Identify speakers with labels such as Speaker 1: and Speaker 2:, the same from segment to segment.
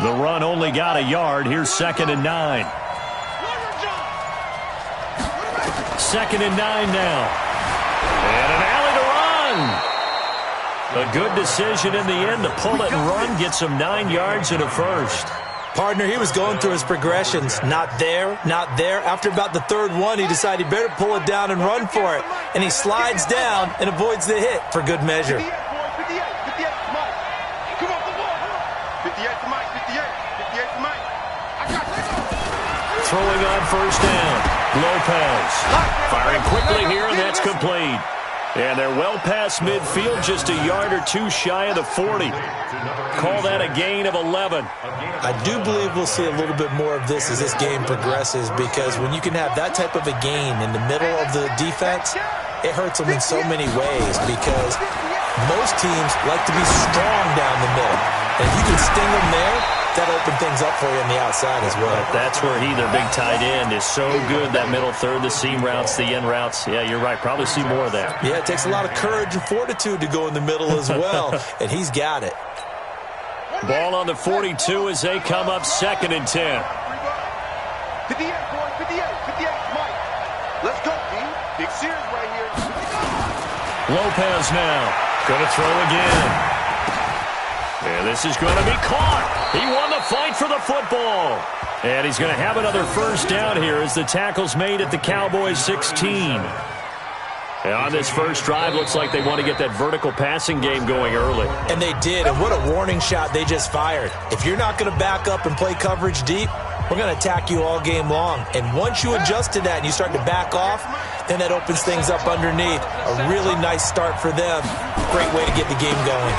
Speaker 1: The run only got a yard. Here's 2nd and 9. 2nd and 9 now. And an alley to run. A good decision in the end to pull it and run, get some 9 yards and a first.
Speaker 2: Partner, he was going through his progressions. Not there, not there. After about the 3rd one, he decided he better pull it down and run for it. And he slides down and avoids the hit for good measure.
Speaker 1: Throwing on 1st down. Lopez. Firing quickly here, and that's complete. And they're well past midfield, just a yard or 2 shy of the 40. Call that a gain of 11.
Speaker 2: I do believe we'll see a little bit more of this as this game progresses, because when you can have that type of a gain in the middle of the defense, it hurts them in so many ways, because most teams like to be strong down the middle. And if you can sting them there, that'll open things up for you on the outside as well.
Speaker 1: That's where their big tight end, is so good, that middle third, the seam routes, the end routes. Yeah, you're right. Probably see more of that.
Speaker 2: Yeah, it takes a lot of courage and fortitude to go in the middle as well, and he's got it.
Speaker 1: Ball on the 42 as they come up 2nd and 10.
Speaker 3: 58, boy, 58, Mike. Let's go, D. Big series right here.
Speaker 1: Lopez now. Going to throw again. And this is going to be caught. He won the fight for the football. And he's going to have another 1st down here as the tackle's made at the Cowboys 16. And on this first drive, looks like they want to get that vertical passing game going early.
Speaker 2: And they did, and what a warning shot they just fired. If you're not going to back up and play coverage deep, we're going to attack you all game long. And once you adjust to that and you start to back off, then that opens things up underneath. A really nice start for them. Great way to get the game going.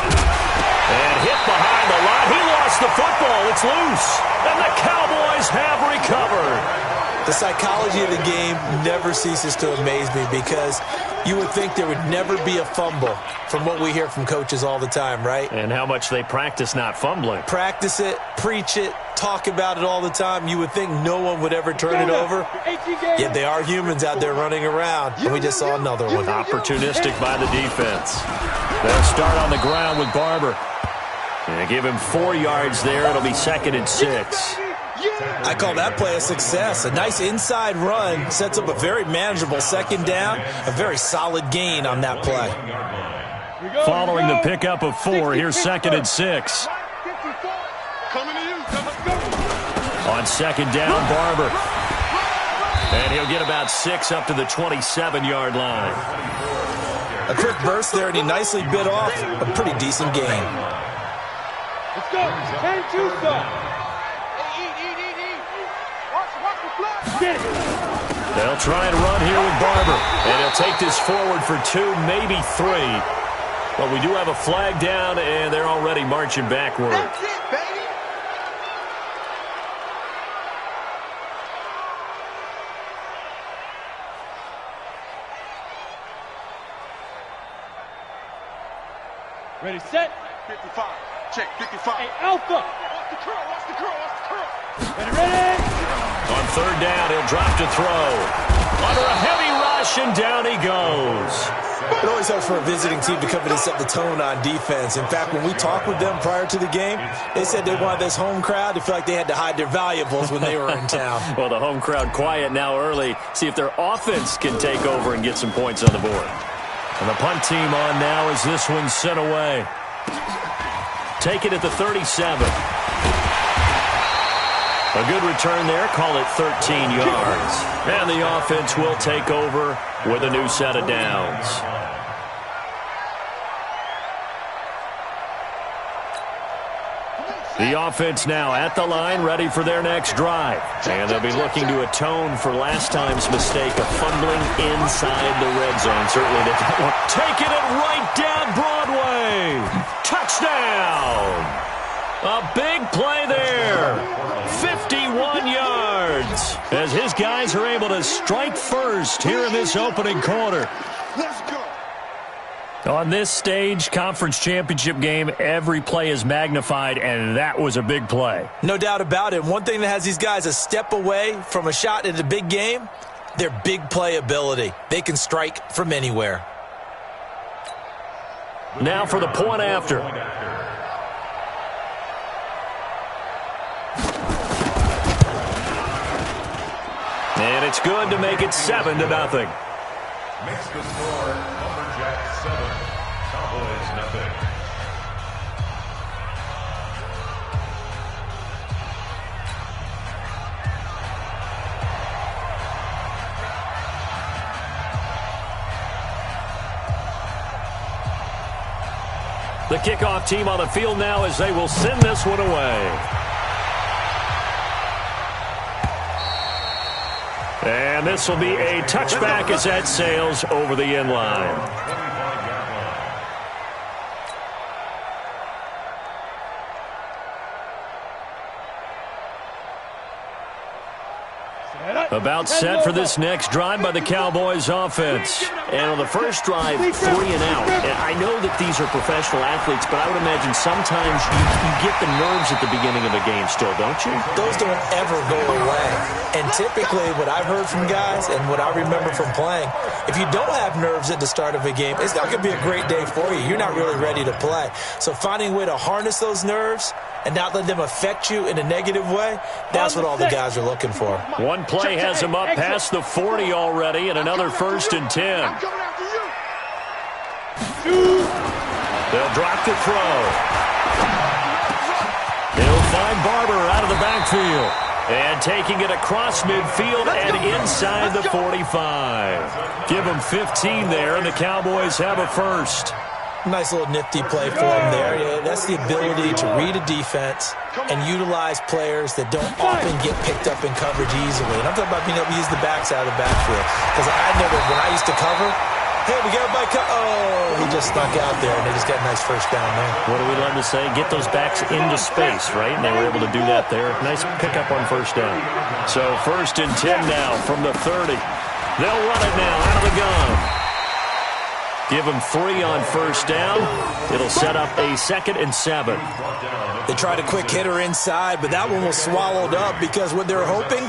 Speaker 1: And hit behind the line. He lost the football. It's loose. And the Cowboys have recovered.
Speaker 2: The psychology of the game never ceases to amaze me, because you would think there would never be a fumble from what we hear from coaches all the time, right?
Speaker 1: And how much they practice not fumbling.
Speaker 2: Practice it, preach it, talk about it all the time. You would think no one would ever turn it over. Yet they are humans out there running around, and we just saw another one.
Speaker 1: Opportunistic by the defense. They'll start on the ground with Barber. And give him 4 yards there. It'll be 2nd and 6.
Speaker 2: I call that play a success. A nice inside run sets up a very manageable 2nd down. A very solid gain on that play.
Speaker 1: Following the pickup of 4, here's 2nd and 6. On 2nd down, Barber. And he'll get about 6 up to the 27-yard line.
Speaker 2: A quick burst there, and he nicely bit off a pretty decent gain.
Speaker 3: Let's go. 10-2 stop.
Speaker 1: They'll try and run here with Barber. And he'll take this forward for 2, maybe 3. But we do have a flag down, and they're already marching backward.
Speaker 3: That's it, baby.
Speaker 4: Ready, set.
Speaker 3: 55. Check, 55.
Speaker 4: Hey, Alpha.
Speaker 3: Watch the curl, watch the curl, watch the curl.
Speaker 4: Ready.
Speaker 1: On 3rd down, he'll drop to throw. Under a heavy rush, and down he goes.
Speaker 2: It always helps for a visiting team to come in and set the tone on defense. In fact, when we talked with them prior to the game, they said they wanted this home crowd to feel like they had to hide their valuables when they were in town.
Speaker 1: Well, the home crowd quiet now early. See if their offense can take over and get some points on the board. And the punt team on now as this one's sent away. Take it at the 37. A good return there. Call it 13 yards. And the offense will take over with a new set of downs. The offense now at the line, ready for their next drive. And they'll be looking to atone for last time's mistake of fumbling inside the red zone. Certainly they don't want taking it right down Broadway. Touchdown! A big play there. 51 yards. As his guys are able to strike first here in this opening quarter.
Speaker 3: Let's go.
Speaker 1: On this stage, conference championship game, every play is magnified, and that was a big play.
Speaker 2: No doubt about it. One thing that has these guys a step away from a shot at a big game, their big play ability. They can strike from anywhere.
Speaker 1: Now for the point after. And it's good to make it 7-0.
Speaker 5: Makes the score Lumberjacks 7, Cowboys nothing.
Speaker 1: The kickoff team on the field now as they will send this one away. And this will be a touchback as that sails over the end line. About set for this next drive by the Cowboys offense. And on the first drive, 3 and out. And I know that these are professional athletes, but I would imagine sometimes you get the nerves at the beginning of a game still, don't you?
Speaker 2: Those don't ever go away. And typically what I've heard from guys and what I remember from playing, if you don't have nerves at the start of a game, it's not going to be a great day for you. You're not really ready to play. So finding a way to harness those nerves and not let them affect you in a negative way, that's what all the guys are looking for.
Speaker 1: One play has him up past the 40 already, and another 1st and 10. They'll drop the throw. They'll find Barber out of the backfield. And taking it across midfield and inside the 45. Give them 15 there, and the Cowboys have a first.
Speaker 2: Nice little nifty play for him there. Yeah, that's the ability to read a defense and utilize players that don't often get picked up in coverage easily. And I'm talking about being able to use the backside of the backfield. Because I never, when I used to cover, hey, we got by oh, he just snuck out there, and they just got a nice first down there.
Speaker 1: What do we love to say? Get those backs into space, right? And they were able to do that there. Nice pickup on first down. So 1st and 10 now from the 30. They'll run it now out of the gun. Give them 3 on first down. It'll set up a 2nd and 7.
Speaker 2: They tried a quick hitter inside, but that one was swallowed up because what they're hoping,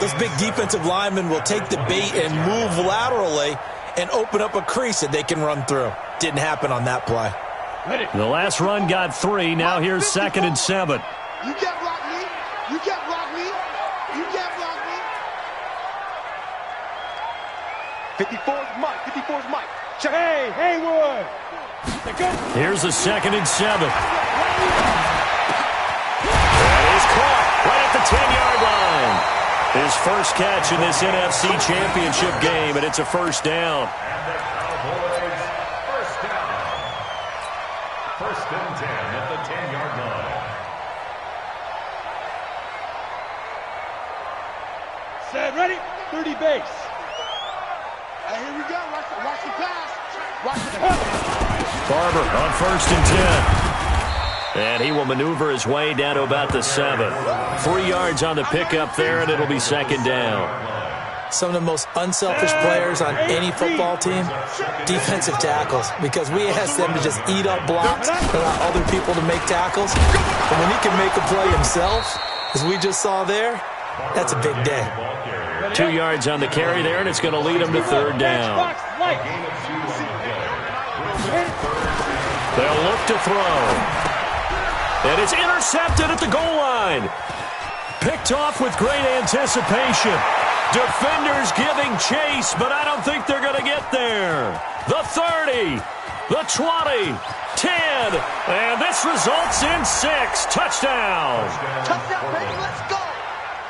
Speaker 2: those big defensive linemen will take the bait and move laterally and open up a crease that they can run through. Didn't happen on that play.
Speaker 1: The last run got 3. Now here's 2nd and 7.
Speaker 3: You can't block me. You can't block me. You can't block me. 54's Mike. 54's Mike. Check.
Speaker 4: Hey, Haywood.
Speaker 1: Here's the 2nd and 7. That is caught right at the 10-yard line. His first catch in this NFC Championship game, and it's a first down.
Speaker 5: Cowboys first down. 1st and 10 at the 10-yard line.
Speaker 4: Set, ready, 30 base.
Speaker 3: Hey, here we go. Watch the pass. Watch the pass.
Speaker 1: Barber on 1st and 10. And he will maneuver his way down to about the 7. 3 yards on the pickup there, and it'll be 2nd down.
Speaker 2: Some of the most unselfish players on any football team, defensive tackles, because we ask them to just eat up blocks and allow other people to make tackles. But when he can make a play himself, as we just saw there, that's a big day.
Speaker 1: 2 yards on the carry there, and it's going to lead him to 3rd down. They'll look to throw. And it's intercepted at the goal line. Picked off with great anticipation. Defenders giving chase, but I don't think they're going to get there. The 30, the 20, 10, and this results in 6. Touchdown.
Speaker 3: Touchdown, baby. Let's go.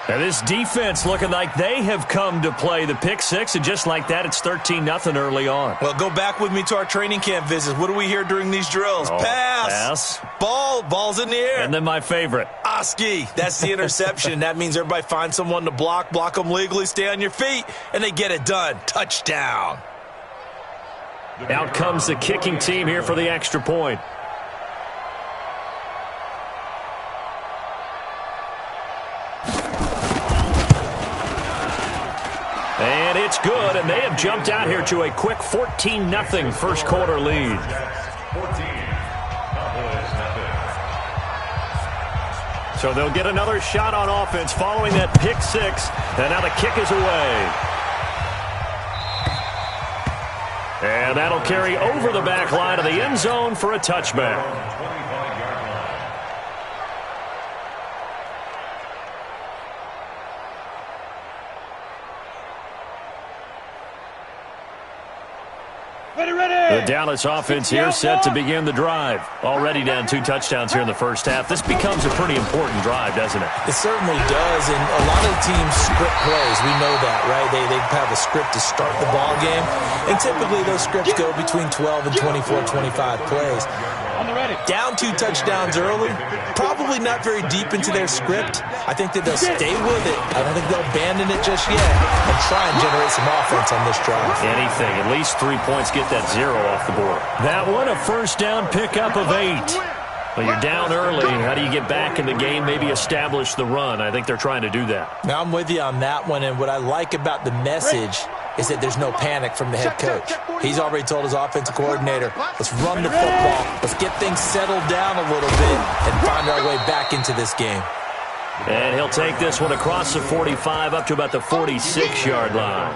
Speaker 1: And this defense looking like they have come to play the pick 6, and just like that, it's 13-0 early on.
Speaker 2: Well, go back with me to our training camp visits. What do we hear during these drills? Pass. Ball's in the air.
Speaker 1: And then my favorite.
Speaker 2: Oski. That's the interception. That means everybody finds someone to block them legally, stay on your feet, and they get it done. Touchdown.
Speaker 1: Out comes the kicking team here for the extra point. And it's good, and they have jumped out here to a quick 14-0 first quarter lead.
Speaker 5: 14.
Speaker 1: So they'll get another shot on offense following that pick 6, and now the kick is away. And that'll carry over the back line of the end zone for a touchback. Dallas offense here set to begin the drive. Already down 2 touchdowns here in the first half. This becomes a pretty important drive, doesn't it?
Speaker 2: It certainly does, and a lot of teams script plays. We know that, right? They have a script to start the ball game, and typically those scripts go between 12 and 24, 25 plays. Down 2 touchdowns early, probably not very deep into their script. I think that they'll stay with it. I don't think they'll abandon it just yet and try and generate some offense on this drive.
Speaker 1: Anything, at least 3 points, get that 0 off the board. That one, a first down pickup of 8. Well, you're down early. How do you get back in the game, maybe establish the run? I think they're trying to do that.
Speaker 2: Now, I'm with you on that one, and what I like about the message is that there's no panic from the head coach. He's already told his offensive coordinator, let's run the football, let's get things settled down a little bit and find our way back into this game.
Speaker 1: And he'll take this one across the 45 up to about the 46-yard line.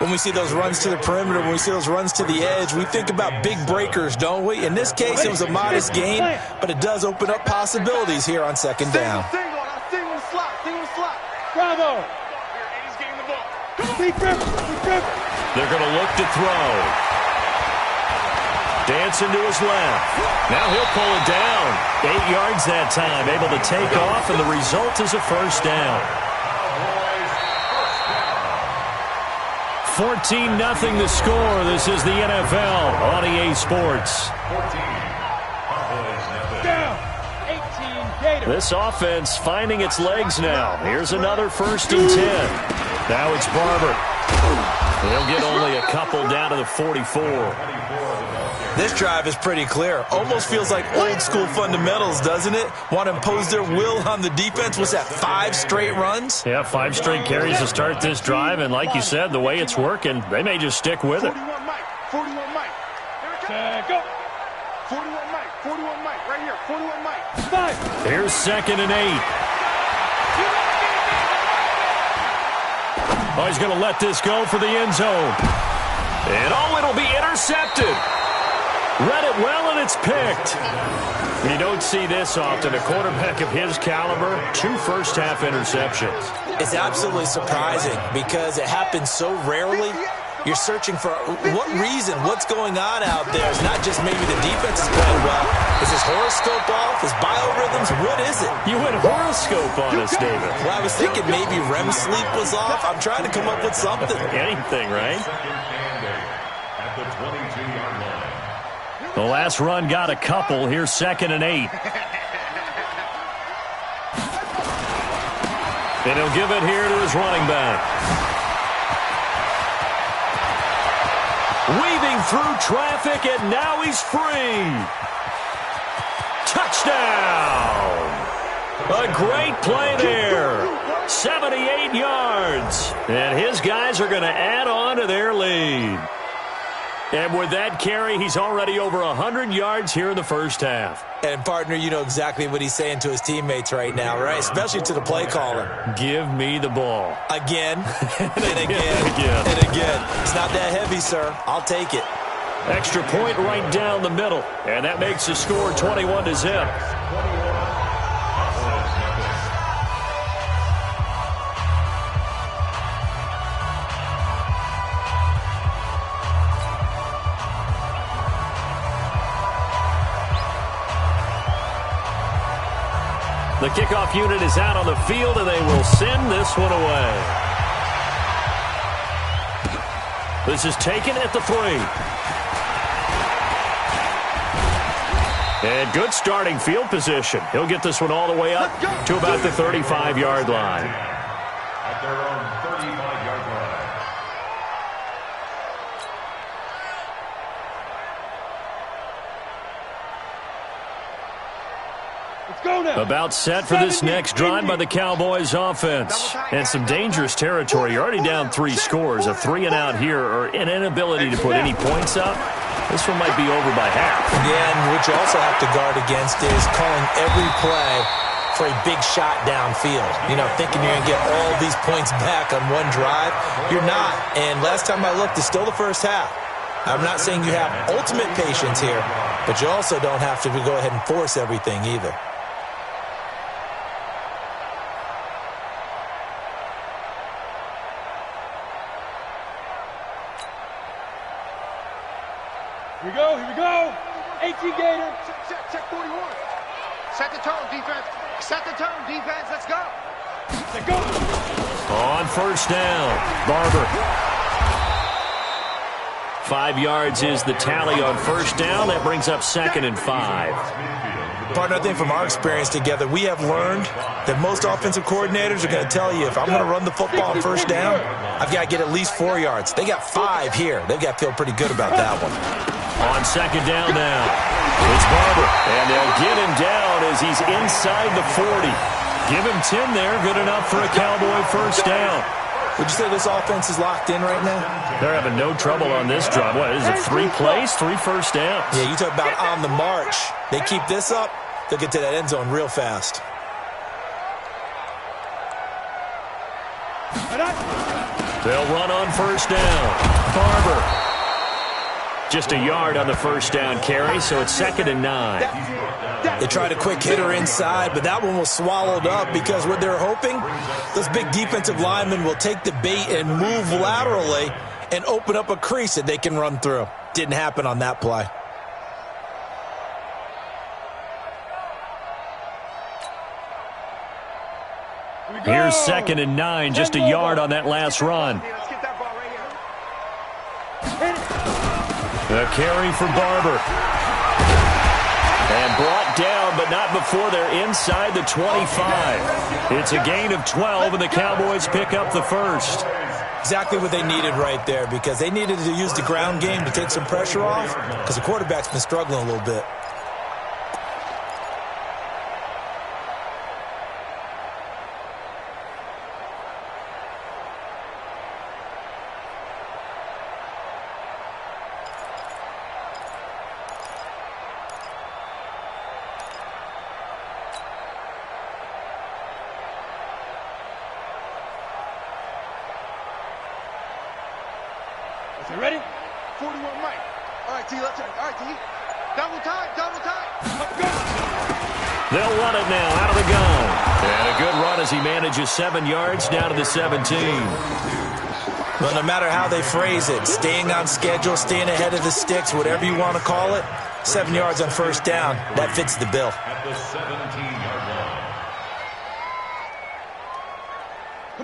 Speaker 2: When we see those runs to the perimeter, when we see those runs to the edge, we think about big breakers, don't we? In this case, it was a modest gain, but it does open up possibilities here on second down.
Speaker 4: Bravo!
Speaker 1: They're going to look to throw. Dancing to his left. Now he'll pull it down. 8 yards that time. Able to take off, and the result is a first down. 14-0 the score. This is the NFL on EA Sports. This offense finding its legs now. Here's another 1st and 10. Now it's Barber. He'll get only a couple down to the 44.
Speaker 2: This drive is pretty clear. Almost feels like old school fundamentals, doesn't it? Want to impose their will on the defense. What's that, 5 straight runs?
Speaker 1: Yeah, 5 straight carries to start this drive. And like you said, the way it's working, they may just stick with it.
Speaker 3: 41 Mike. 41 Mike.
Speaker 4: Go.
Speaker 3: 41 Mike. 41 Mike. Right here. 41 Mike.
Speaker 4: 5.
Speaker 1: Here's 2nd and 8. Oh, he's going to let this go for the end zone. And it'll be intercepted. Read it well, and it's picked. You don't see this often. A quarterback of his caliber, 2 first-half interceptions.
Speaker 2: It's absolutely surprising because it happens so rarely. You're searching for what reason, what's going on out there. It's not just maybe the defense is playing well. Is his horoscope off? His biorhythms? What is it?
Speaker 1: You went horoscope on us, David.
Speaker 2: Well, I was thinking maybe REM sleep was off. I'm trying to come up with something.
Speaker 1: Anything, right?
Speaker 5: At the 22-yard line.
Speaker 1: The last run got a couple. Here's 2nd and 8. And he'll give it here to his running back. Weaving through traffic, and now he's free. Touchdown! A great play there. 78 yards. And his guys are going to add on to their lead. And with that carry, he's already over 100 yards here in the first half.
Speaker 2: And, partner, you know exactly what he's saying to his teammates right now, right? Especially to the play caller.
Speaker 1: Give me the ball.
Speaker 2: Again, and again,
Speaker 1: Again.
Speaker 2: and again. It's not that heavy, sir. I'll take it.
Speaker 1: Extra point right down the middle. And that makes the score 21-0. The kickoff unit is out on the field, and they will send this one away. This is taken at the 3. And good starting field position. He'll get this one all the way up to about the 35-yard line.
Speaker 5: At their own 35-yard line.
Speaker 1: About set for this next drive by the Cowboys offense. And some dangerous territory. You're already down 3 scores. A 3-and-out here, or an inability to put any points up. This one might be over by half.
Speaker 2: Yeah, and what you also have to guard against is calling every play for a big shot downfield. You know, thinking you're going to get all these points back on one drive. You're not. And last time I looked, it's still the first half. I'm not saying you have ultimate patience here, but you also don't have to go ahead and force everything either.
Speaker 4: Here we go. 18 Gator.
Speaker 3: Check 41. Set the tone, defense. Set the tone, defense. Let's go.
Speaker 4: Set go.
Speaker 1: On first down, Barber. 5 yards is the tally on first down. That brings up 2nd and 5.
Speaker 2: Partner, I think from our experience together, we have learned that most offensive coordinators are going to tell you, if I'm going to run the football on first down, I've got to get at least 4 yards. They got 5 here. They've got to feel pretty good about that one.
Speaker 1: On 2nd down now, it's Barber. And they'll get him down as he's inside the 40. Give him 10 there. Good enough for a Cowboy first down.
Speaker 2: Would you say this offense is locked in right now?
Speaker 1: They're having no trouble on this drive. What, is it 3 plays, 3 first downs?
Speaker 2: Yeah, you talk about on the march. They keep this up, they'll get to that end zone real fast.
Speaker 1: They'll run on first down. Barber. Just a yard on the first down carry, so it's 2nd and 9.
Speaker 2: They tried a quick hitter inside, but that one was swallowed up because what they're hoping, those big defensive linemen will take the bait and move laterally and open up a crease that they can run through. Didn't happen on that play.
Speaker 1: Here's 2nd and 9, just a yard on that last run.
Speaker 3: Let's get that ball right here.
Speaker 1: The carry for Barber. And brought down, but not before they're inside the 25. It's a gain of 12, and the Cowboys pick up the first.
Speaker 2: Exactly what they needed right there, because they needed to use the ground game to take some pressure off, because the quarterback's been struggling a little bit.
Speaker 4: Is it ready?
Speaker 3: 41 Mike. All right, T, let's go. All right, T. Double time, double time.
Speaker 4: Let's go.
Speaker 1: They'll run it now out of the gun. And a good run as he manages 7 yards down to the 17.
Speaker 2: Well, no matter how they phrase it, staying on schedule, staying ahead of the sticks, whatever you want to call it, 7 yards on first down, that fits the bill.
Speaker 5: At the 17-yard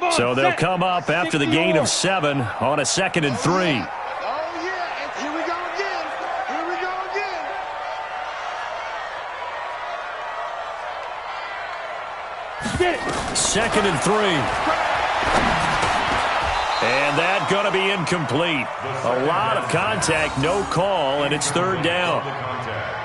Speaker 5: line.
Speaker 1: So they'll come up after the gain of 7 on a 2nd and 3.
Speaker 3: Oh, yeah, and here we go again. Here we go again.
Speaker 4: Get it.
Speaker 1: 2nd and 3. And that going to be incomplete. A lot of contact, no call, and it's 3rd down.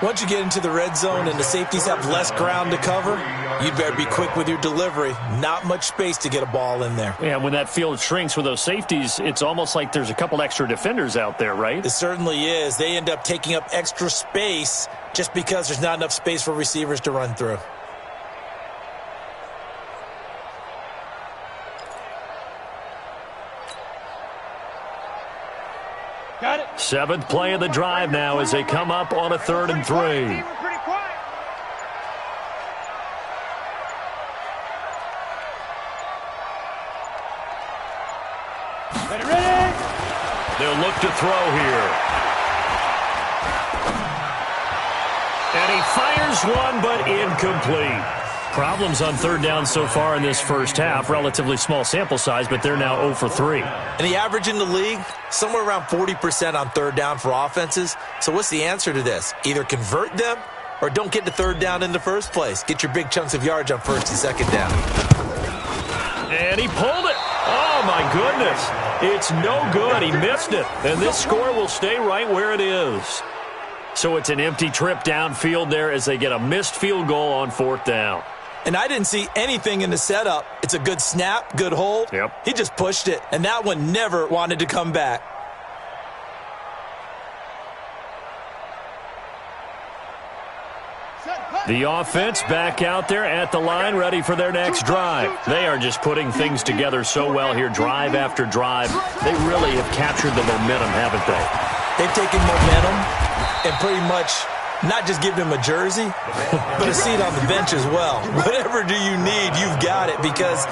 Speaker 2: Once you get into the red zone and the safeties have less ground to cover, you'd better be quick with your delivery. Not much space to get a ball in there.
Speaker 1: Yeah, when that field shrinks with those safeties, it's almost like there's a couple extra defenders out there, right?
Speaker 2: It certainly is. They end up taking up extra space just because there's not enough space for receivers to run through.
Speaker 4: Got it.
Speaker 1: 7th play of the drive now as they come up on a 3rd and 3.
Speaker 3: We're pretty quiet.
Speaker 4: Ready.
Speaker 1: They'll look to throw here. And he fires one, but incomplete. Problems on 3rd down so far in this first half. Relatively small sample size, but they're now 0 for 3.
Speaker 2: And the average in the league, somewhere around 40% on 3rd down for offenses. So what's the answer to this? Either convert them or don't get to 3rd down in the first place. Get your big chunks of yards on 1st and 2nd down.
Speaker 1: And he pulled it. Oh, my goodness. It's no good. He missed it. And this score will stay right where it is. So it's an empty trip downfield there as they get a missed field goal on 4th down.
Speaker 2: And I didn't see anything in the setup. It's a good snap, good hold.
Speaker 1: Yep.
Speaker 2: He just pushed it, and that one never wanted to come back.
Speaker 1: The offense back out there at the line, ready for their next drive. They are just putting things together so well here, drive after drive. They really have captured the momentum, haven't they?
Speaker 2: They've taken momentum and pretty much not just given him a jersey, but a seat on the bench as well. Whatever do you need, you've got it, because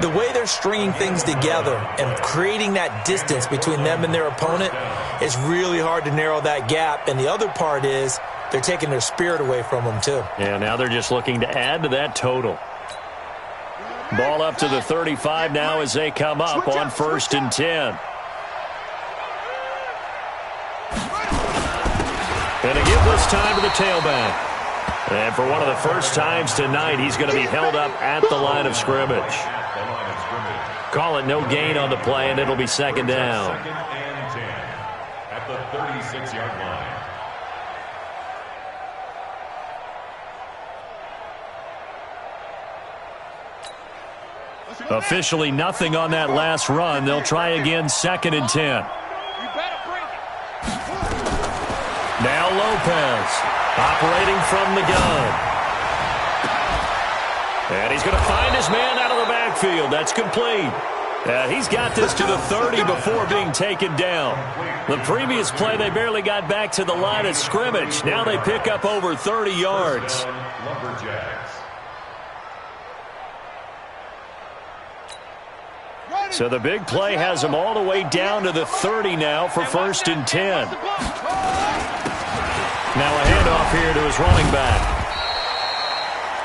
Speaker 2: The way they're stringing things together and creating that distance between them and their opponent is really hard to narrow that gap. And the other part is they're taking their spirit away from them, too.
Speaker 1: Yeah, now they're just looking to add to that total. Ball up to the 35 now as they come up on 1st and 10. And to give this time to the tailback. And for one of the first times tonight, he's going to be held up at the line of scrimmage. Call it no gain on the play, and it'll be 2nd down.
Speaker 5: 2nd and 10 at the 36-yard line.
Speaker 1: Officially nothing on that last run. They'll try again 2nd and 10. Now Lopez operating from the gun. And he's going to find his man out of the backfield. That's complete. He's got this to the 30 before being taken down. The previous play, they barely got back to the line of scrimmage. Now they pick up over 30 yards. So the big play has them all the way down to the 30 now for 1st and 10. Now a handoff here to his running back.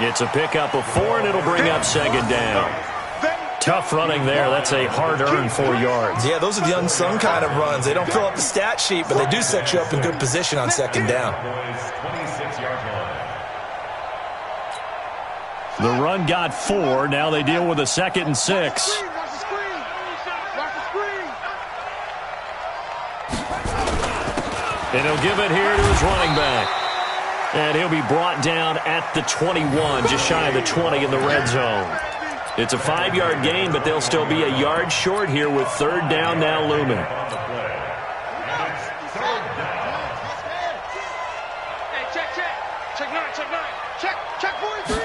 Speaker 1: It's a pickup of 4, and it'll bring up 2nd down. Tough running there. That's a hard-earned 4 yards.
Speaker 2: Yeah, those are the unsung kind of runs. They don't fill up the stat sheet, but they do set you up in good position on 2nd down.
Speaker 1: The run got 4. Now they deal with a 2nd and 6. And he'll give it here to his running back. And he'll be brought down at the 21, just shy of the 20 in the red zone. It's a 5-yard gain, but they'll still be a yard short here with 3rd down now looming.
Speaker 4: Hey, check. Check 9. Check 43.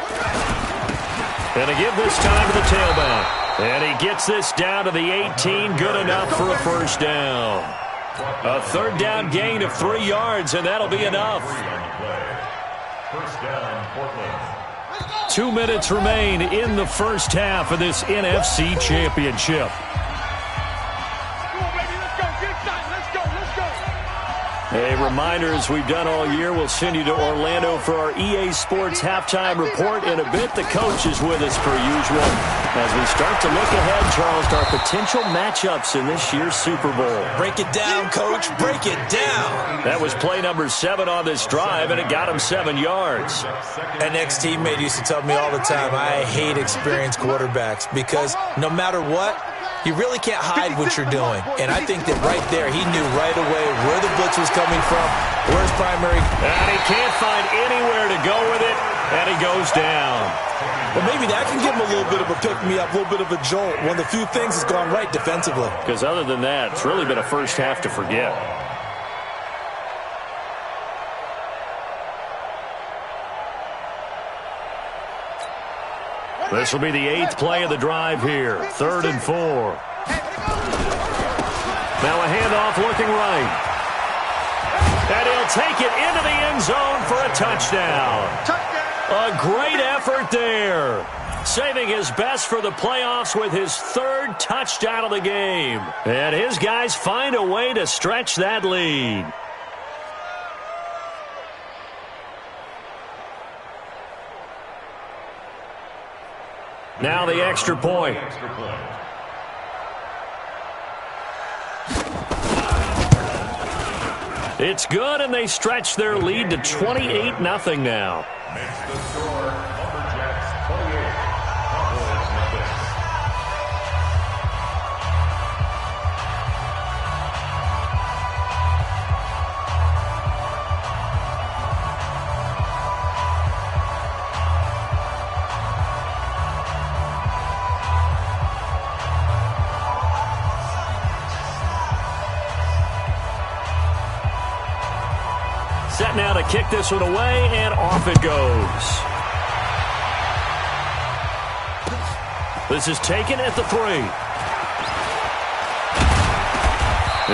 Speaker 1: And to give this time to the tailback. And he gets this down to the 18, good enough for a 1st down. A 3rd down gain of 3 yards, and that'll be enough.
Speaker 5: 1st down, Portland.
Speaker 1: 2 minutes remain in the first half of this NFC Championship. A reminder, as we've done all year, we'll send you to Orlando for our EA Sports halftime report. In a bit, the coach is with us per usual. As we start to look ahead, Charles, to our potential matchups in this year's Super Bowl.
Speaker 2: Break it down, Coach. Break it down.
Speaker 1: That was play number 7 on this drive, and it got him 7 yards.
Speaker 2: An ex-teammate used to tell me all the time, I hate experienced quarterbacks because no matter what, you really can't hide what you're doing. And I think that right there, he knew right away where the blitz was coming from, where his primary.
Speaker 1: And he can't find anywhere to go with it, and he goes down.
Speaker 2: Well, maybe that can give him a little bit of a pick-me-up, a little bit of a jolt. One of the few things that's gone right defensively.
Speaker 1: Because other than that, it's really been a first half to forget. This will be the 8th play of the drive here. 3rd and 4. Now a handoff looking right. And he'll take it into the end zone for a touchdown. A great effort there. Saving his best for the playoffs with his 3rd touchdown of the game. And his guys find a way to stretch that lead. Now the extra point. It's good, and they stretch their lead to 28-0 now.
Speaker 5: Makes the score, Lumberjacks 28, Cowboys nothing.
Speaker 1: Set now to kick this one away, and off it goes. This is taken at the 3.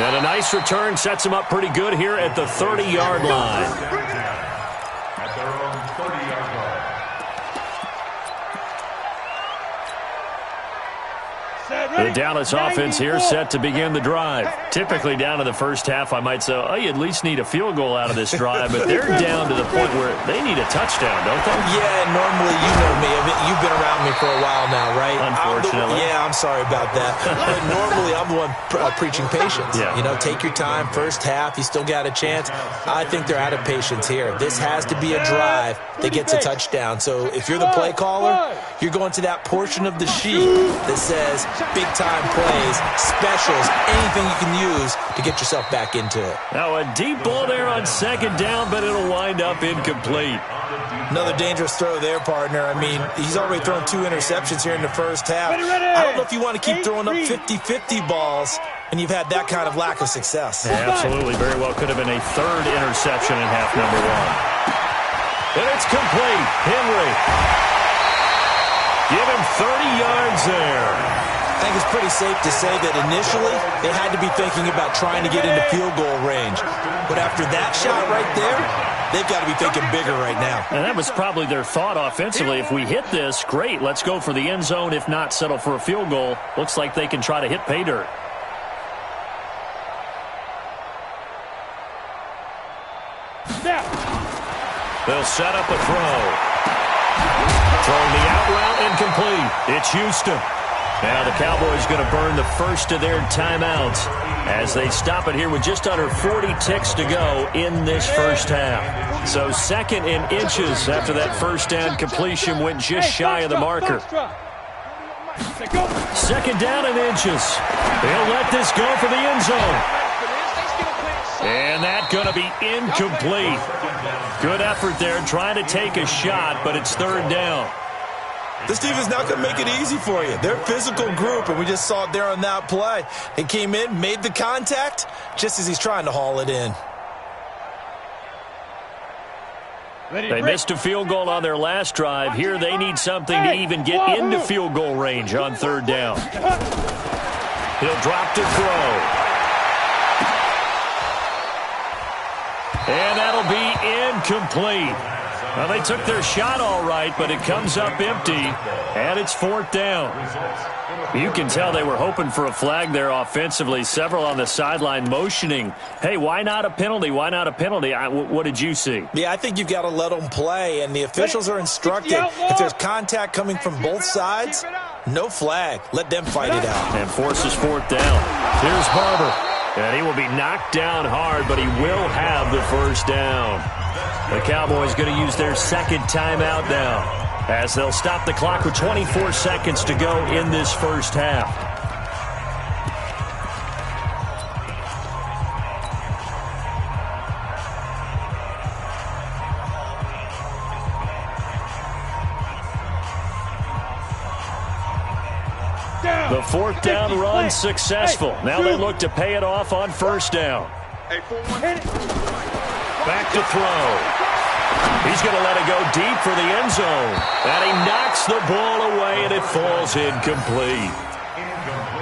Speaker 1: And a nice return sets him up pretty good here at the 30-yard line.
Speaker 5: At their own 30-yard
Speaker 1: The Dallas offense here set to begin the drive. Typically down to the first half, I might say, oh, you at least need a field goal out of this drive, but they're down to the point where they need a touchdown, don't they?
Speaker 2: Yeah, normally you know me. You've been around me for a while now, right?
Speaker 1: Unfortunately.
Speaker 2: I'm sorry about that. But normally I'm the one preaching patience.
Speaker 1: Yeah.
Speaker 2: You know, take your time. First half, you still got a chance. I think they're out of patience here. This has to be a drive that gets a touchdown. So if you're the play caller, you're going to that portion of the sheet that says big-time plays, specials, anything you can use to get yourself back into it.
Speaker 1: Now a deep ball there on second down, but it'll wind up incomplete.
Speaker 2: Another dangerous throw there, partner. I mean, he's already thrown 2 interceptions here in the first half. I don't know if you want to keep throwing up 50-50 balls and you've had that kind of lack of success.
Speaker 1: Yeah, absolutely. Very well could have been a third interception in half number 1. And it's complete. Henry. Give him 30 yards there.
Speaker 2: I think it's pretty safe to say that initially they had to be thinking about trying to get into field goal range. But after that shot right there, they've got to be thinking bigger right now.
Speaker 1: And that was probably their thought offensively. If we hit this, great, let's go for the end zone. If not, settle for a field goal. Looks like they can try to hit pay dirt. They'll set up a throw. Throwing the out route incomplete. It's Houston. Now the Cowboys going to burn the first of their timeouts as they stop it here with just under 40 ticks to go in this first half. So second in inches after that first down completion went just shy of the marker. Second down in inches. They'll let this go for the end zone. And that's going to be incomplete. Good effort there trying to take a shot, but it's third down.
Speaker 2: This defense not going to make it easy for you. They're a physical group, and we just saw it there on that play. He came in, made the contact, just as he's trying to haul it in.
Speaker 1: They missed a field goal on their last drive. Here they need something to even get into field goal range on third down. He'll drop to throw. And that'll be incomplete. Well, they took their shot all right, but it comes up empty, and it's fourth down. You can tell they were hoping for a flag there offensively. Several on the sideline motioning, hey, why not a penalty? Why not a penalty? What did you see?
Speaker 2: Yeah, I think you've got to let them play, and the officials are instructed if there's contact coming from both sides, no flag. Let them fight it out.
Speaker 1: And forces fourth down. Here's Barber. And he will be knocked down hard, but he will have the first down. The Cowboys going to use their second timeout now as they'll stop the clock with 24 seconds to go in this first half. The fourth down run successful. Now they look to pay it off on first down. Back to throw. He's going to let it go deep for the end zone. And he knocks the ball away, and it falls incomplete.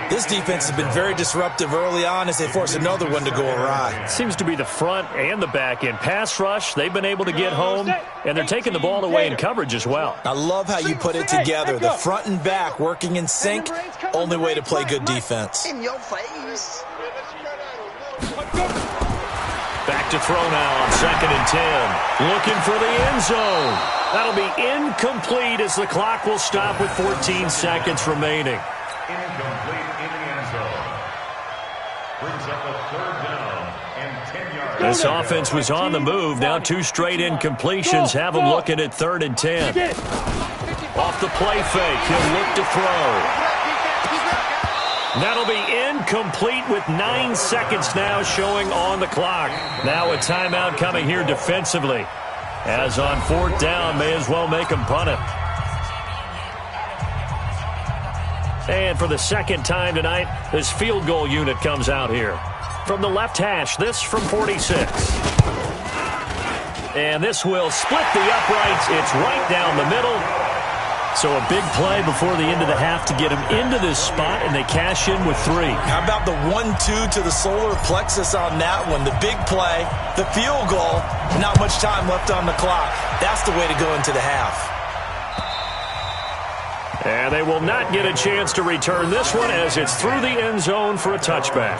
Speaker 2: This defense has been very disruptive early on as they force another one to go awry.
Speaker 1: Seems to be the front and the back end. Pass rush, they've been able to get home, and they're taking the ball away in coverage as well.
Speaker 2: I love how you put it together. The front and back working in sync, only way to play good defense.
Speaker 3: In your face.
Speaker 1: Back to throw now on 2nd and 10. Looking for the end zone. That'll be incomplete as the clock will stop with 14 seconds remaining.
Speaker 5: Incomplete in the end zone. Brings up a third down and 10 yards.
Speaker 1: This offense was on the move. Now 2 straight incompletions have them looking at 3rd and 10. Off the play fake, he'll look to throw. That'll be incomplete with 9 seconds now showing on the clock. Now a timeout coming here defensively. As on 4th down, may as well make him punt it. And for the second time tonight, this field goal unit comes out here. From the left hash, this from 46. And this will split the uprights. It's right down the middle. So a big play before the end of the half to get them into this spot, and they cash in with 3.
Speaker 2: How about the 1-2 to the solar plexus on that one? The big play, the field goal, not much time left on the clock. That's the way to go into the half.
Speaker 1: And they will not get a chance to return this one as it's through the end zone for a touchback.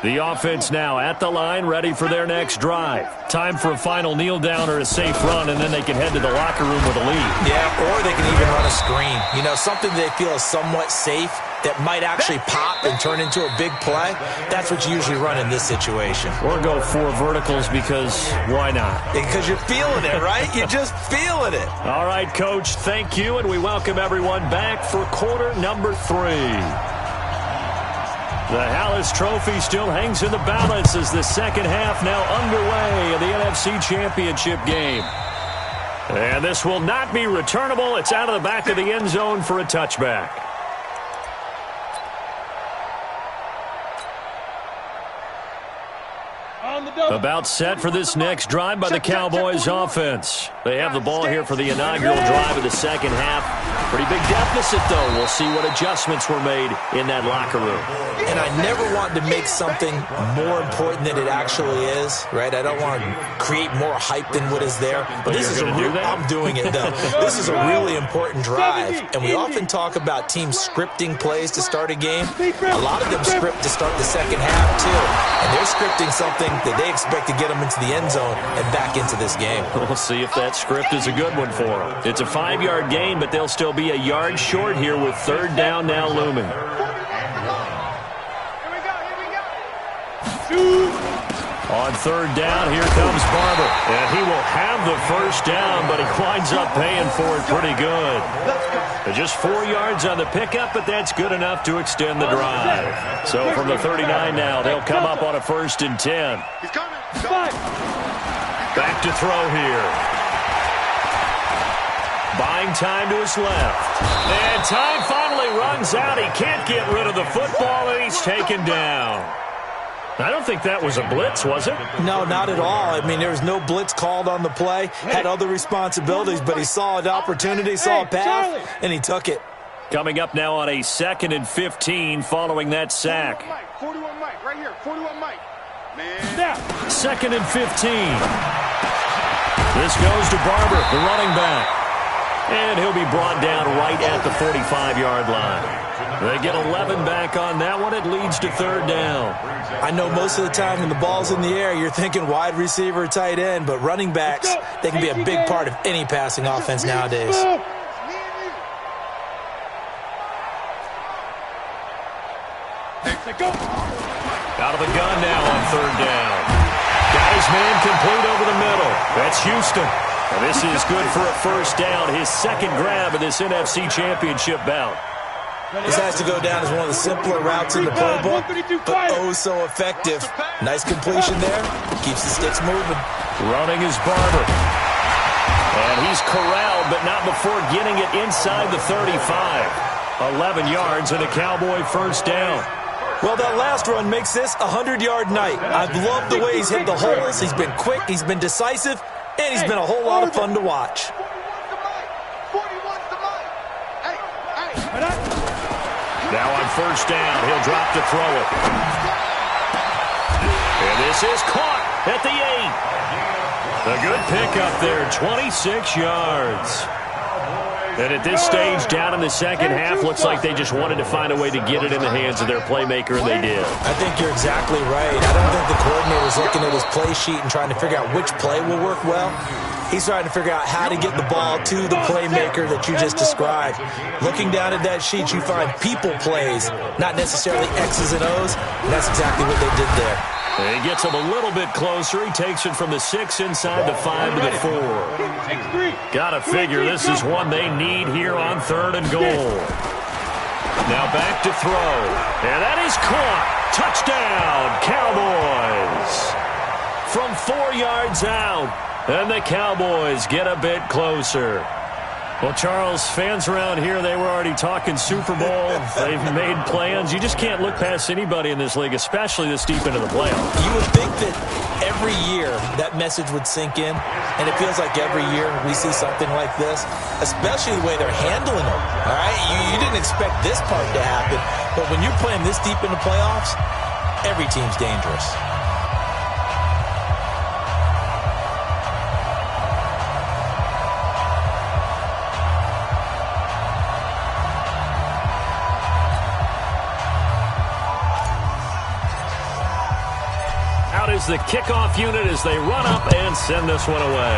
Speaker 1: The offense now at the line, ready for their next drive. Time for a final kneel down or a safe run, and then they can head to the locker room with a lead. Yeah, or they can even run a screen. You know, something they feel is somewhat safe that might actually pop and turn into a big play. That's what you usually run in this situation. Or go 4 verticals because why not? Because you're feeling it, right? You're just feeling it. All right, Coach, thank you, and we welcome everyone back for quarter number 3. The Hallis Trophy still hangs in the balance as the second half now underway in the NFC Championship game. And this will not be returnable. It's out of the back of the end zone for a touchback. About set for this next drive by the Cowboys offense. They have the ball here for the inaugural drive of the second half. Pretty big deficit, though. We'll see what adjustments were made in that locker room. And I never want to make something more important than it actually is, right? I don't want to create more hype than what is there. But this is I'm doing it, though. This is a really important drive. And we often talk about teams scripting plays to start a game. A lot of them script to start the second half, too. And they're scripting something that they expect to get them into the end zone and back into this game. We'll see if that script is a good one for them. It's a 5-yard gain, but they'll still be a yard short here with third down now looming. On third down, here comes Barber. And he will have the first down, but he winds up paying for it pretty good. Just 4 yards on the pickup, but that's good enough to extend the drive. So from the 39 now, they'll come up on a 1st and 10. Back to throw here. Buying time to his left. And time finally runs out. He can't get rid of the football, and he's taken down. I don't think that was a blitz, was it? No, not at all. I mean, there was no blitz called on the play. Had other responsibilities, but he saw an opportunity, saw a path, and he took it. Coming up now on a 2nd and 15 following that sack.
Speaker 3: 41 Mike, right here, 41 Mike. Man.
Speaker 1: 2nd and 15. This goes to Barber, the running back. And he'll be brought down right at the 45-yard line. They get 11 back on that one. It leads to third down. I know most of the time when the ball's in the air, you're thinking wide receiver, tight end, but running backs, they can be a big part of any passing offense nowadays. Out of the gun now on third down. Got his man complete over the middle. That's Houston. And this is good for a first down, his second grab of this NFC Championship bout. This has to go down as one of the simpler routes in the playbook, but oh so effective. Nice completion there. Keeps the sticks moving. Running is Barber. And he's corralled, but not before getting it inside the 35. 11 yards and a Cowboy first down. Well, that last run makes this a 100-yard night. I've loved the way he's hit the holes. He's been quick, he's been decisive, and he's been a whole lot of fun to watch. Now on first down, he'll drop to throw it. And this is caught at the 8. A good pickup there, 26 yards. And at this stage, down in the second half, looks like they just wanted to find a way to get it in the hands of their playmaker, and they did. I think you're exactly right. I don't think the coordinator's looking at his play sheet and trying to figure out which play will work well. He's trying to figure out how to get the ball to the playmaker that you just described. Looking down at that sheet, you find people plays, not necessarily X's and O's, and that's exactly what they did there. He gets him a little bit closer. He takes it from the 6 inside the 5 to the 4. Gotta figure this is one they need here on third and goal. Now back to throw. And that is caught. Touchdown, Cowboys. From 4 yards out. And the Cowboys get a bit closer. Well, Charles, fans around here, they were already talking Super Bowl. They've made plans. You just can't look past anybody in this league, especially this deep into the playoffs. You would think that every year that message would sink in, and it feels like every year we see something like this, especially the way they're handling them, all right? You didn't expect this part to happen, but when you're playing this deep in the playoffs, every team's dangerous. is the kickoff unit as they run up and send this one away.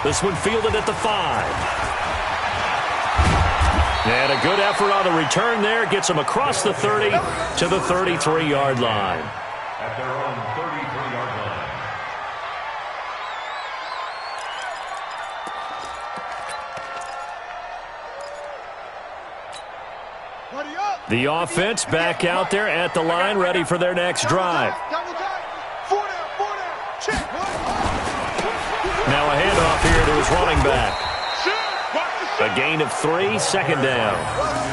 Speaker 1: This one fielded at the 5. And a good effort on the return there. Gets them across the 30 to the 33-yard line.
Speaker 5: At their own 33-yard line.
Speaker 1: The offense back out there at the line, ready for their next drive. Now a handoff here to his running back. A gain of 3, second down.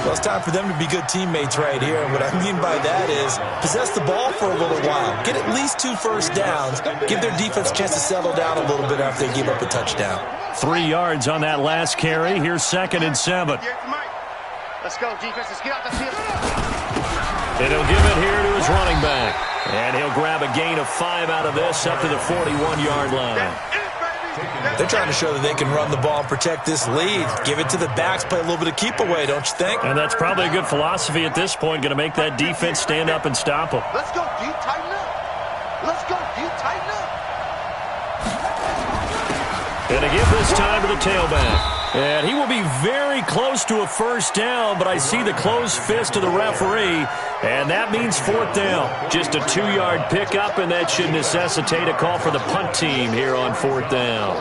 Speaker 2: Well, it's time for them to be good teammates right here. And what I mean by that is possess the ball for a little while. Get at least 2 first downs. Give their defense a chance to settle down a little bit after they give up a touchdown.
Speaker 1: 3 yards on that last carry. Here's 2nd and 7.
Speaker 4: Let's go, defense. Let's get out the field.
Speaker 1: And he'll give it here to his running back. And he'll grab a gain of 5 out of this up to the 41-yard line.
Speaker 2: They're trying to show that they can run the ball and protect this lead. Give it to the backs, play a little bit of keep away, don't you think?
Speaker 1: And that's probably a good philosophy at this point, going to make that defense stand up and stop them.
Speaker 3: Let's go, D. Tighten up. Let's go, D. Tighten up.
Speaker 1: And to give this time to the tailback. And he will be very close to a first down, but I see the closed fist of the referee, and that means 4th down. Just a 2-yard pickup, and that should necessitate a call for the punt team here on 4th down.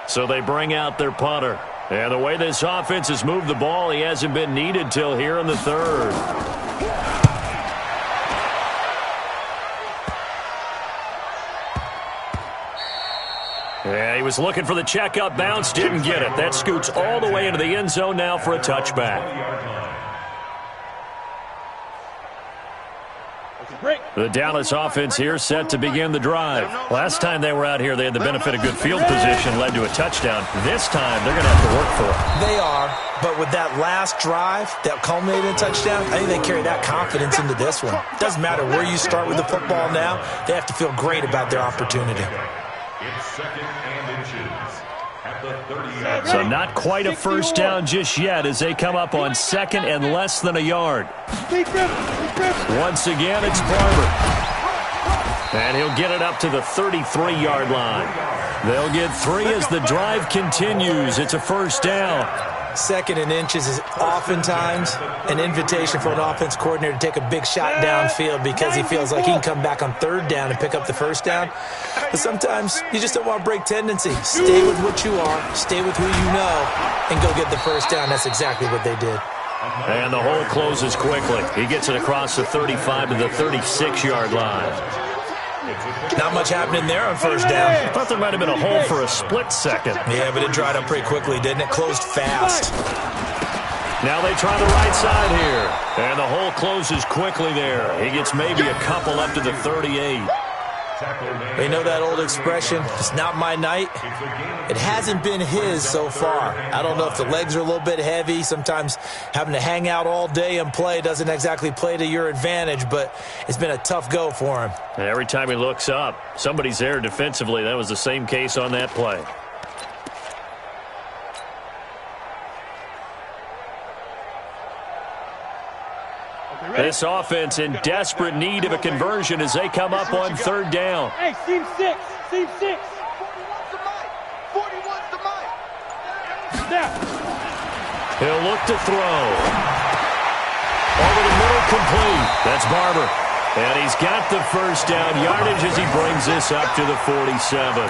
Speaker 1: So they bring out their punter. And the way this offense has moved the ball, he hasn't been needed till here in the 3rd. Yeah, he was looking for the checkup bounce, didn't get it. That scoots all the way into the end zone now for a touchback. The Dallas offense here set to begin the drive. Last time they were out here, they had the benefit of good field position, led to a touchdown. This time, they're going to have to work for it.
Speaker 2: They are, but with that last drive that culminated in a touchdown, I think they carry that confidence into this one. Doesn't matter where you start with the football now, they have to feel great about their opportunity.
Speaker 5: It's 2nd and inches at the 30-yard line.
Speaker 1: So not quite a first down just yet as they come up on 2nd and less than a yard. Once again, it's Barber. And he'll get it up to the 33-yard line. They'll get 3 as the drive continues. It's a first down.
Speaker 2: 2nd and inches is oftentimes an invitation for an offense coordinator to take a big shot downfield because he feels like he can come back on 3rd down and pick up the first down. But sometimes you just don't want to break tendency. Stay with what you are, stay with who you know, and go get the first down. That's exactly what they did.
Speaker 1: And the hole closes quickly. He gets it across the 35 to the 36-yard line.
Speaker 2: Not much happening there on first down.
Speaker 1: I thought there might have been a hole for a split second.
Speaker 2: Yeah, but it dried up pretty quickly, didn't it? Closed fast.
Speaker 1: Now they try the right side here. And the hole closes quickly there. He gets maybe a couple up to the 38.
Speaker 2: You know that old expression, it's not my night? It hasn't been his so far. I don't know if the legs are a little bit heavy. Sometimes having to hang out all day and play doesn't exactly play to your advantage, but it's been a tough go for him.
Speaker 1: And every time he looks up, somebody's there defensively. That was the same case on that play. This offense in desperate need of a conversion as they come up on 3rd down.
Speaker 4: Hey, seam 6. Seam 6.
Speaker 3: 41's the mic.
Speaker 4: Snap.
Speaker 1: He'll look to throw. Over the middle, complete. That's Barber. And he's got the first down yardage as he brings this up to the 47.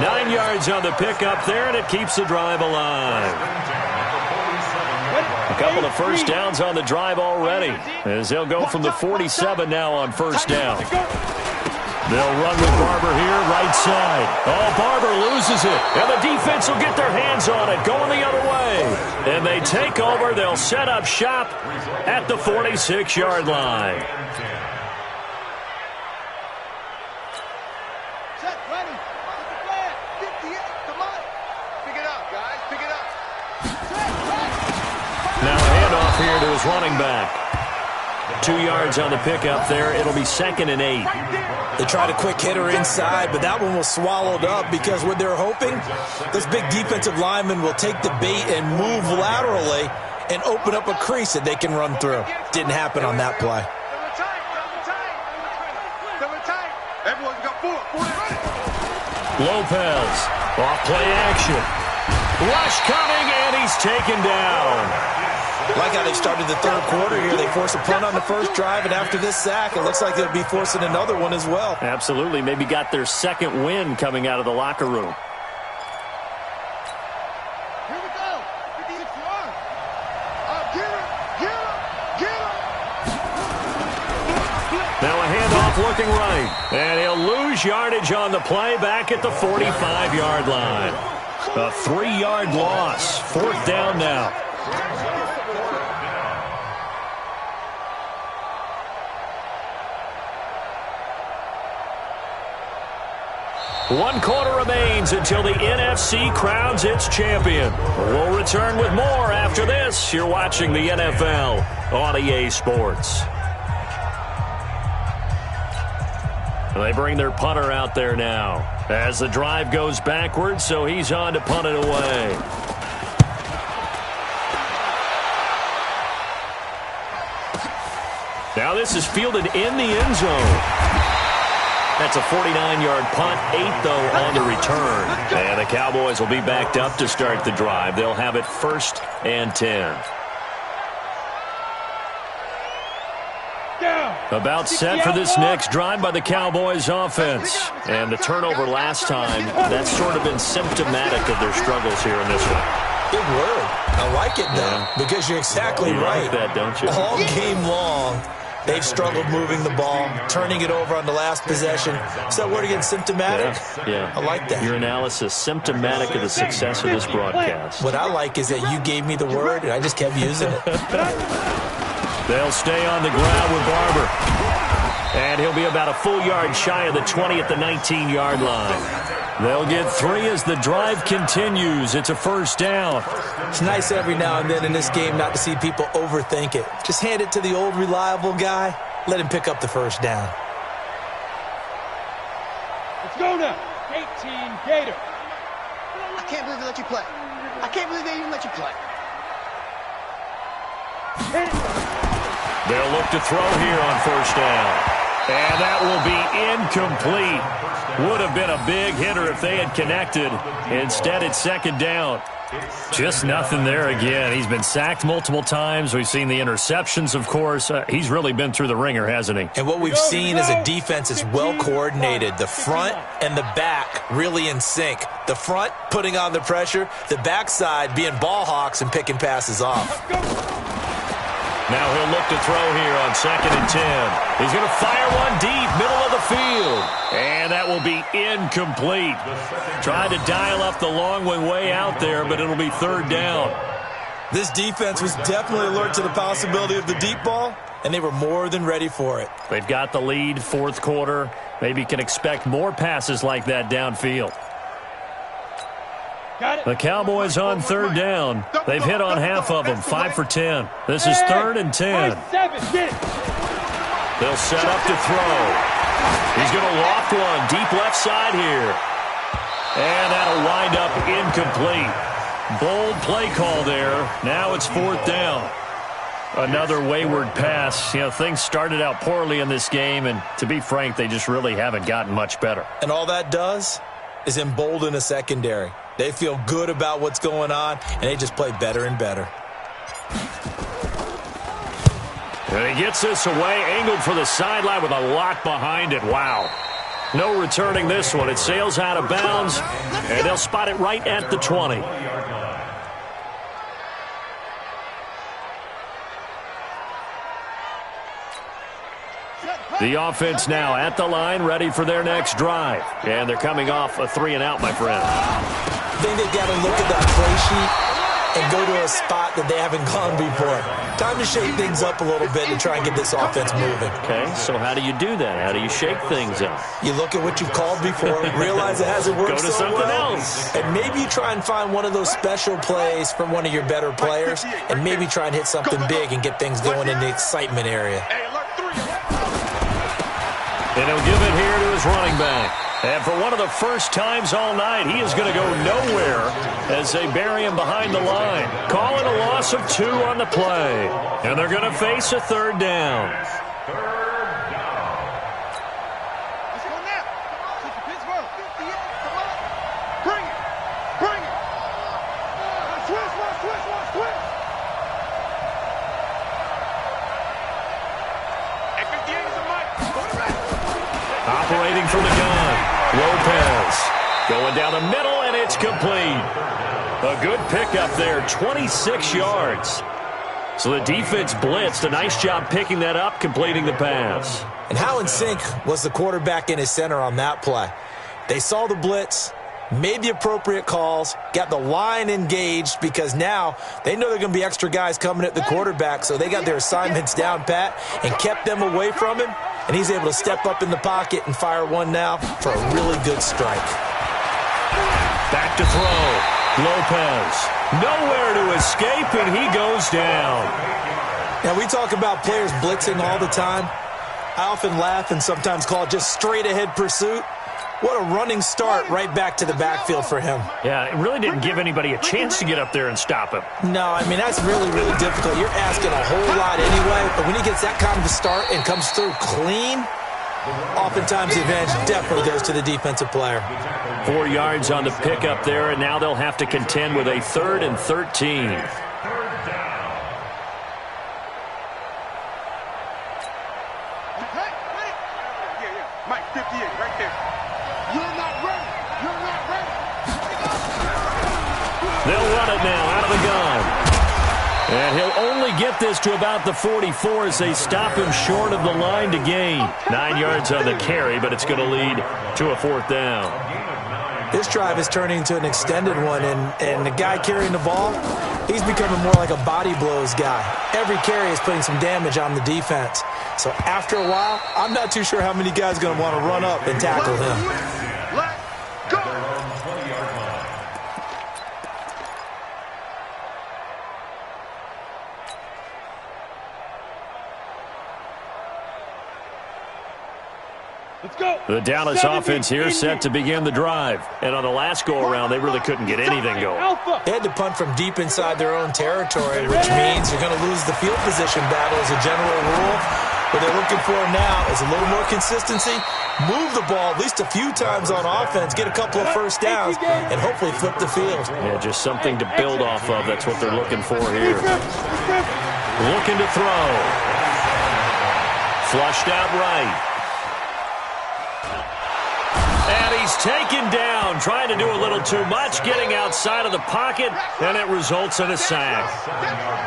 Speaker 1: 9 yards on the pickup there, and it keeps the drive alive. A couple of first downs on the drive already, as they'll go from the 47 now on first down. They'll run with Barber here, right side. Oh, Barber loses it, and the defense will get their hands on it, going the other way. And they take over. They'll set up shop at the 46-yard line.
Speaker 3: Set, ready. 58, come on. Pick it up, guys. Pick it up.
Speaker 1: Now a handoff here to his running back. 2 yards on the pickup there. It'll be 2nd and 8.
Speaker 2: They tried a quick hitter inside, but that one was swallowed up because what they're hoping, this big defensive lineman will take the bait and move laterally and open up a crease that they can run through. Didn't happen on that play.
Speaker 3: Everyone's got full.
Speaker 1: Lopez, off play action. Rush coming, and he's taken down.
Speaker 2: Like how they started the third quarter here. They forced a punt on the first drive, and after this sack, it looks like they'll be forcing another one as well.
Speaker 1: Absolutely. Maybe got their second win coming out of the locker room.
Speaker 4: Here we go. 56-yard. Get him.
Speaker 1: Now a handoff looking right. And he'll lose yardage on the play back at the 45-yard line. A 3-yard loss. Fourth down now. One quarter remains until the NFC crowns its champion. We'll return with more after this. You're watching the NFL on EA Sports. They bring their punter out there now as the drive goes backwards, so he's on to punt it away. Now this is fielded in the end zone. That's a 49-yard punt, 8 though on the return. And the Cowboys will be backed up to start the drive. They'll have it 1st and 10. About set for this next drive by the Cowboys offense. And the turnover last time, that's sort of been symptomatic of their struggles here in this one.
Speaker 2: Big word. I like it, though, because you're exactly right.
Speaker 1: You like that, don't you?
Speaker 2: All game long, they've struggled moving the ball, turning it over on the last possession. So word again, symptomatic?
Speaker 1: Yeah.
Speaker 2: I like that.
Speaker 1: Your analysis, symptomatic of the success of this broadcast.
Speaker 2: What I like is that you gave me the word, and I just kept using it.
Speaker 1: They'll stay on the ground with Barber. And he'll be about a full yard shy of the 20 at the 19-yard line. They'll get 3 as the drive continues. It's a first down.
Speaker 2: It's nice every now and then in this game not to see people overthink it. Just hand it to the old reliable guy. Let him pick up the first down.
Speaker 4: Let's go now. 18 Gator.
Speaker 6: I can't believe they let you play. I can't believe they even let you play.
Speaker 1: They'll look to throw here on first down. And that will be incomplete. Would have been a big hitter if they had connected. Instead, it's second down. Just nothing there again. He's been sacked multiple times. We've seen the interceptions, of course. He's really been through the ringer, hasn't he?
Speaker 2: And what we've seen is a defense is well coordinated. The front and the back really in sync. The front putting on the pressure. The backside being ball hawks and picking passes off.
Speaker 1: Now he'll look to throw here on 2nd and 10. He's going to fire one deep, middle of the field. And that will be incomplete. Tried to dial up the long one way out there, but it'll be third down.
Speaker 2: This defense was definitely alert to the possibility of the deep ball, and they were more than ready for it.
Speaker 1: They've got the lead, fourth quarter. Maybe can expect more passes like that downfield. The Cowboys on third down. They've hit on half of them, 5 for 10. This is 3rd and 10. They'll set up to throw. He's going to loft one deep left side here. And that'll wind up incomplete. Bold play call there. Now it's 4th down. Another wayward pass. You know, things started out poorly in this game, and to be frank, they just really haven't gotten much better.
Speaker 2: And all that does is embolden a secondary. They feel good about what's going on, and they just play better and better.
Speaker 1: And he gets this away, angled for the sideline with a lot behind it. Wow. No returning this one. It sails out of bounds, and they'll spot it right at the 20. The offense now at the line, ready for their next drive. And they're coming off a 3-and-out, my friend.
Speaker 2: I think they've got to look at that play sheet and go to a spot that they haven't gone before. Time to shake things up a little bit and try and get this offense moving.
Speaker 1: Okay, so how do you do that? How do you shake things up?
Speaker 2: You look at what you've called before, realize it hasn't worked
Speaker 1: Go to
Speaker 2: so
Speaker 1: something
Speaker 2: well,
Speaker 1: else.
Speaker 2: and maybe you try and find one of those special plays from one of your better players, and maybe try and hit something big and get things going in the excitement area.
Speaker 1: And he'll give it here to his running back. And for one of the first times all night, he is going to go nowhere as they bury him behind the line. Calling a loss of 2 on the play. And they're going to face a 3rd down. Operating from the gun, Lopez going down the middle, and it's complete. A good pickup there, 26 yards. So the defense blitzed. A nice job picking that up, completing the pass.
Speaker 2: And how in sync was the quarterback in his center on that play? They saw the blitz, made the appropriate calls, got the line engaged because now they know there are going to be extra guys coming at the quarterback, so they got their assignments down pat and kept them away from him, and he's able to step up in the pocket and fire one now for a really good strike.
Speaker 1: Back to throw. Lopez nowhere to escape, and he goes down.
Speaker 2: Now, we talk about players blitzing all the time. I often laugh and sometimes call it just straight-ahead pursuit. What a running start right back to the backfield for him.
Speaker 1: Yeah, it really didn't give anybody a chance to get up there and stop him.
Speaker 2: No, I mean, that's really, really difficult. You're asking a whole lot anyway, but when he gets that kind of a start and comes through clean, oftentimes the advantage definitely goes to the defensive player.
Speaker 1: 4 yards on the pickup there, and now they'll have to contend with a 3rd and 13.
Speaker 4: Mike, 58, right there. You're not ready. You're not ready.
Speaker 1: They'll run it now out of the gun. And he'll only get this to about the 44 as they stop him short of the line to gain. 9 yards on the carry, but it's going to lead to a 4th down.
Speaker 2: This drive is turning into an extended one, and the guy carrying the ball, he's becoming more like a body blows guy. Every carry is putting some damage on the defense. So after a while, I'm not too sure how many guys are going to want to run up and tackle him.
Speaker 4: Let's go. Let's go.
Speaker 1: The Dallas offense here set to begin the drive. And on the last go-around, they really couldn't get anything going.
Speaker 2: They had to punt from deep inside their own territory, which means you're going to lose the field position battle as a general rule. What they're looking for now is a little more consistency, move the ball at least a few times on offense, get a couple of first downs, and hopefully flip the field.
Speaker 1: Yeah, just something to build off of. That's what they're looking for here. Looking to throw. Flushed out right. And he's taken down, trying to do a little too much, getting outside of the pocket, and it results in a sack.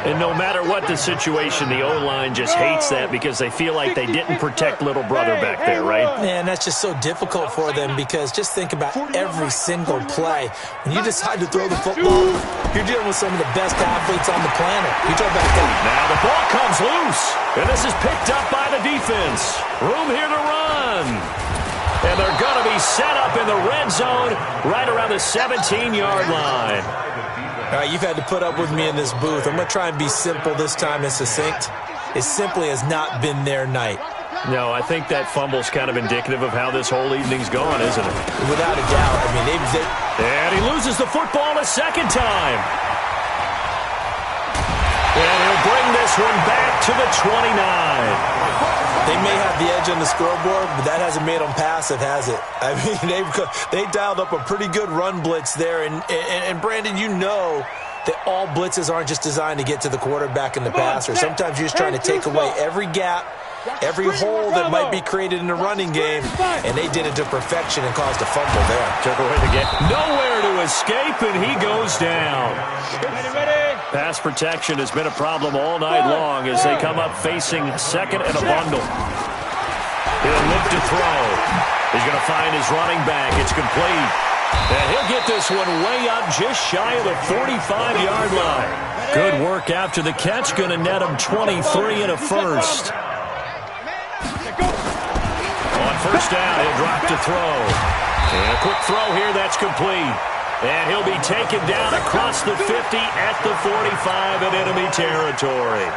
Speaker 1: And no matter what the situation, the O-line just hates that because they feel like they didn't protect little brother back there, right?
Speaker 2: Man, that's just so difficult for them because just think about every single play. When you decide to throw the football, you're dealing with some of the best athletes on the planet. You talk about that.
Speaker 1: Now the ball comes loose, and this is picked up by the defense. Room here to run. And they're going to be set up in the red zone right around the 17-yard line.
Speaker 2: All right, you've had to put up with me in this booth. I'm going to try and be simple this time and succinct. It simply has not been their night.
Speaker 1: No, I think that fumble's kind of indicative of how this whole evening's gone, isn't it?
Speaker 2: Without a doubt. I mean,
Speaker 1: And he loses the football a second time. And he'll bring this one back to the 29.
Speaker 2: They may have the edge on the scoreboard, but that hasn't made them passive, has it? I mean, they dialed up a pretty good run blitz there. And Brandon, you know that all blitzes aren't just designed to get to the quarterback and the passer. Sometimes you're just trying to take away every gap, every hole that might be created in the running game, and they did it to perfection and caused a fumble there.
Speaker 1: Took away the game. Nowhere to escape, and he goes down. Pass protection has been a problem all night long as they come up facing second and a bundle. He'll look to throw. He's going to find his running back. It's complete. And he'll get this one way up just shy of the 45-yard line. Good work after the catch. Going to net him 23 and a first. On first down, he'll drop to throw. And a quick throw here. That's complete. And he'll be taken down across the 50 at the 45 in enemy territory.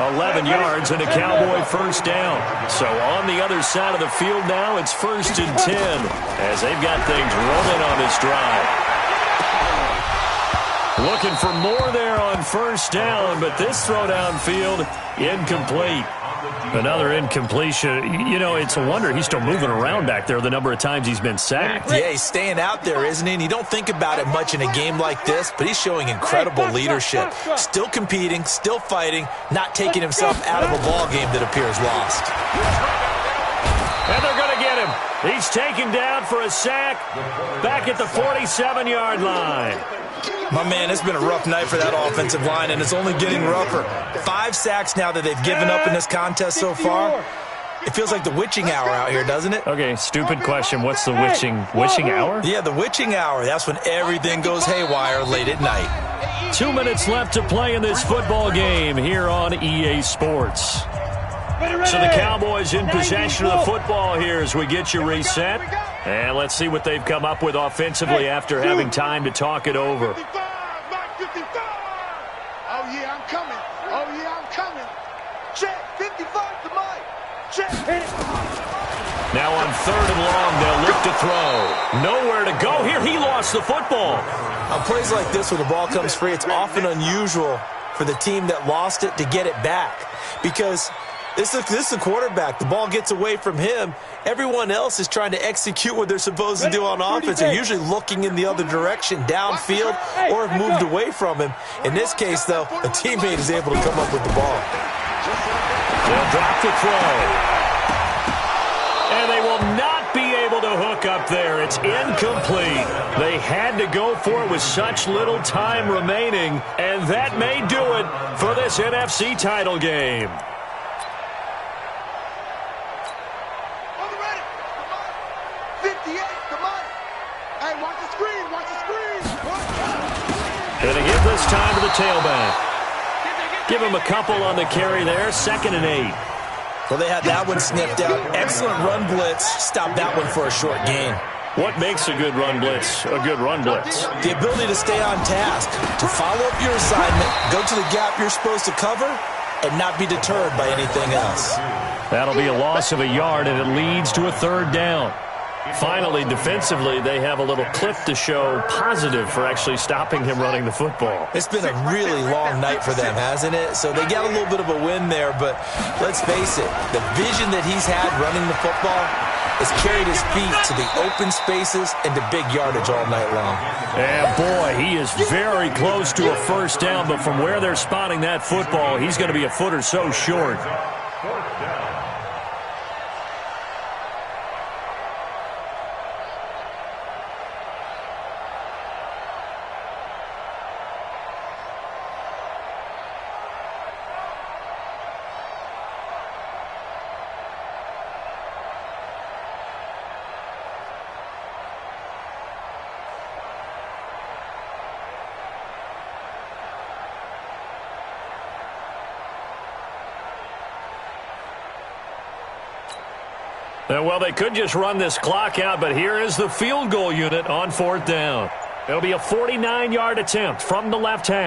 Speaker 1: 11 yards and a Cowboy first down. So on the other side of the field now, it's 1st and 10 as they've got things rolling on this drive. Looking for more there on first down, but this throw downfield, incomplete. Another incompletion. You know, it's a wonder he's still moving around back there the number of times he's been sacked.
Speaker 2: Yeah, he's staying out there, isn't he? And you don't think about it much in a game like this, but he's showing incredible leadership. Still competing, still fighting, not taking himself out of a ball game that appears lost.
Speaker 1: And they're going to get him. He's taken down for a sack back at the 47-yard line.
Speaker 2: My man, it's been a rough night for that offensive line, and it's only getting rougher. 5 sacks now that they've given up in this contest so far. It feels like the witching hour out here, doesn't it?
Speaker 1: Okay, stupid question. What's the witching hour?
Speaker 2: Yeah, the witching hour. That's when everything goes haywire late at night.
Speaker 1: 2 minutes left to play in this football game here on EA Sports. So the Cowboys in possession of the football here as we get you reset. And let's see what they've come up with offensively after having time to talk it over.
Speaker 4: 55, Mike 55. Oh, yeah, I'm coming. Oh, yeah, I'm coming.
Speaker 6: Check. 55 to Mike. Check.
Speaker 1: Now on 3rd and long, they'll look to throw. Nowhere to go here. He lost the football.
Speaker 2: On plays like this where the ball comes free, it's often unusual for the team that lost it to get it back. Because this is the quarterback. The ball gets away from him. Everyone else is trying to execute what they're supposed to do on offense. They're usually looking in the other direction, downfield, or have moved away from him. In this case, though, a teammate is able to come up with the ball.
Speaker 1: They'll drop the throw. And they will not be able to hook up there. It's incomplete. They had to go for it with such little time remaining, and that may do it for this NFC title game. Going to give this time to the tailback. Give him a couple on the carry there. 2nd and 8.
Speaker 2: Well, they had that one sniffed out. Excellent run blitz. Stop that one for a short gain.
Speaker 1: What makes a good run blitz a good run blitz?
Speaker 2: The ability to stay on task, to follow up your assignment, go to the gap you're supposed to cover, and not be deterred by anything else.
Speaker 1: That'll be a loss of a yard, and it leads to a 3rd down. Finally, defensively, they have a little clip to show positive for actually stopping him running the football.
Speaker 2: It's been a really long night for them, hasn't it? So they got a little bit of a win there, but let's face it, the vision that he's had running the football has carried his feet to the open spaces and to big yardage all night long.
Speaker 1: And boy, he is very close to a first down, but from where they're spotting that football, he's going to be a foot or so short. Well, they could just run this clock out, but here is the field goal unit on 4th down. It'll be a 49-yard attempt from the left half.